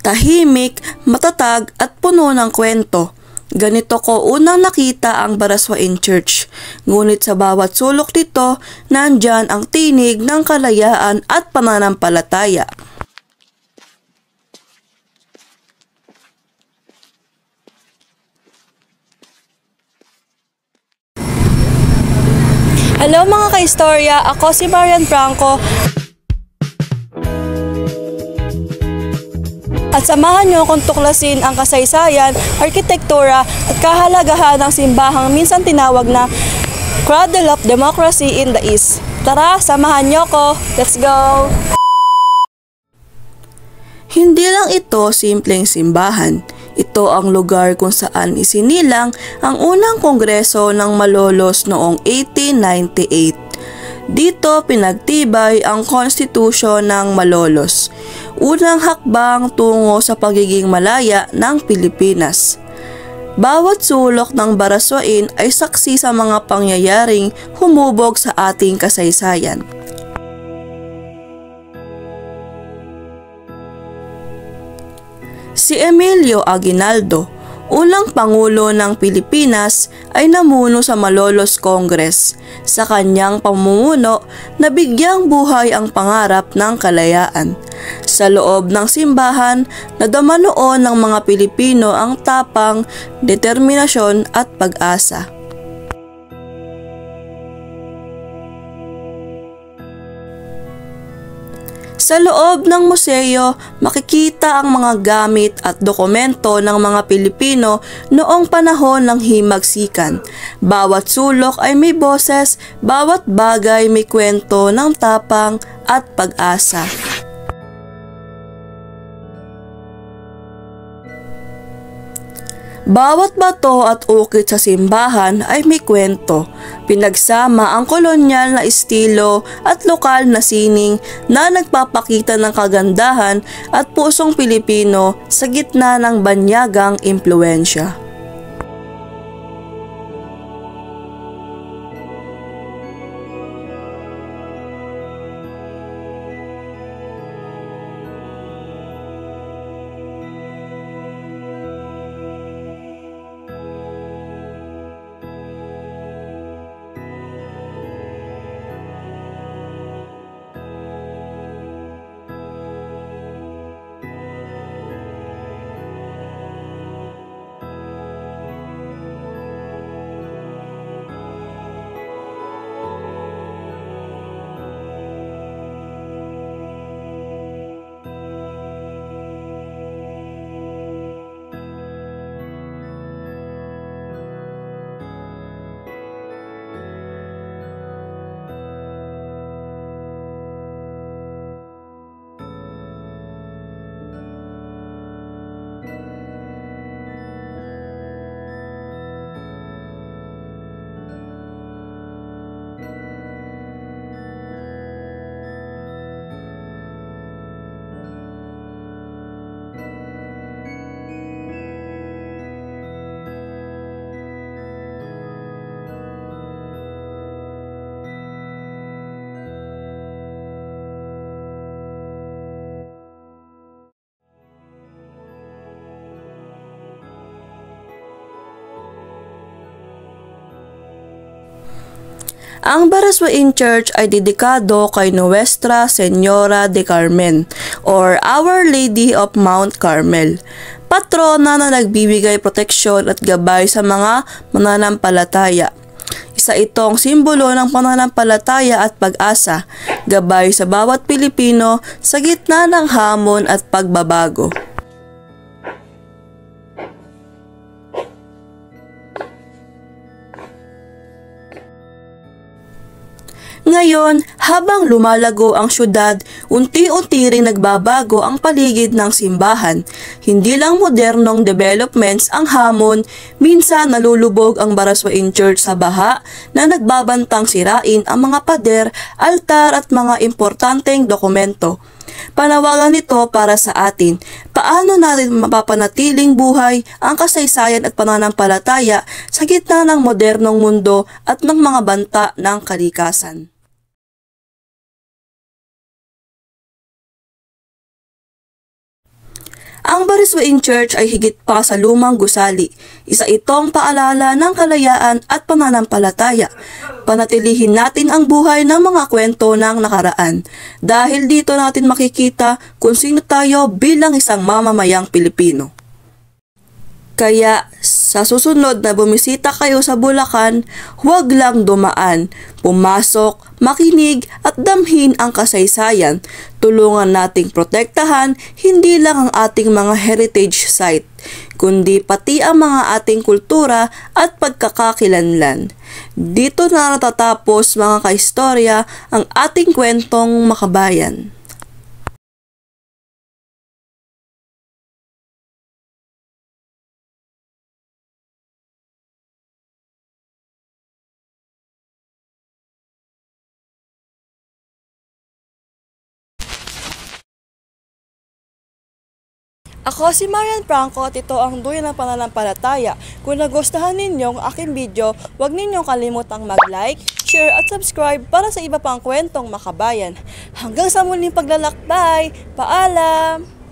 Tahimik, matatag at puno ng kwento. Ganito ko unang nakita ang Baraswain Church. Ngunit sa bawat sulok nito, nandyan ang tinig ng kalayaan at pananampalataya. Hello mga ka-istorya, ako si Marian Franco. At samahan niyo akong tuklasin ang kasaysayan, arkitektura at kahalagahan ng simbahang minsan tinawag na Cradle of Democracy in the East. Tara, samahan niyo ako. Let's go! Hindi lang ito simpleng simbahan. Ito ang lugar kung saan isinilang ang unang kongreso ng Malolos noong 1898. Dito pinagtibay ang konstitusyon ng Malolos, unang hakbang tungo sa pagiging malaya ng Pilipinas. Bawat sulok ng Baraswain ay saksi sa mga pangyayaring humubog sa ating kasaysayan. Si Emilio Aguinaldo, unang Pangulo ng Pilipinas, ay namuno sa Malolos Congress. Sa kanyang pamumuno, nabigyang buhay ang pangarap ng kalayaan. Sa loob ng simbahan, nadama noon ng mga Pilipino ang tapang, determinasyon at pag-asa. Sa loob ng museo, makikita ang mga gamit at dokumento ng mga Pilipino noong panahon ng himagsikan. Bawat sulok ay may boses, bawat bagay may kwento ng tapang at pag-asa. Bawat bato at ukit sa simbahan ay may kwento. Pinagsama ang kolonyal na estilo at lokal na sining na nagpapakita ng kagandahan at pusong Pilipino sa gitna ng banyagang impluwensya. Ang Baraswain Church ay dedikado kay Nuestra Señora de Carmen or Our Lady of Mount Carmel, patrona na nagbibigay proteksyon at gabay sa mga mananampalataya. Isa itong simbolo ng pananampalataya at pag-asa, gabay sa bawat Pilipino sa gitna ng hamon at pagbabago. Ngayon, habang lumalago ang syudad, unti-unti ring nagbabago ang paligid ng simbahan. Hindi lang modernong developments ang hamon, minsan nalulubog ang Baraswain Church sa baha na nagbabantang sirain ang mga pader, altar at mga importanteng dokumento. Panawagan nito para sa atin, paano natin mapapanatiling buhay ang kasaysayan at pananampalataya sa gitna ng modernong mundo at ng mga banta ng kalikasan. Ang Bariswain Church ay higit pa sa lumang gusali. Isa itong paalala ng kalayaan at pananampalataya. Panatilihin natin ang buhay ng mga kwento ng nakaraan. Dahil dito natin makikita kung sino tayo bilang isang mamamayang Pilipino. Kaya sa susunod na bumisita kayo sa Bulacan, huwag lang dumaan, pumasok, makinig at damhin ang kasaysayan. Tulungan nating protektahan hindi lang ang ating mga heritage site, kundi pati ang mga ating kultura at pagkakakilanlan. Dito na natatapos mga kaistorya ang ating kwentong makabayan. Ako si Marian Franco at ito ang Duyan ng Pananampalataya. Kung nagustuhan ninyo ang aking video, huwag ninyong kalimutang mag-like, share at subscribe para sa iba pang kwentong makabayan. Hanggang sa muling paglalakbay, paalam!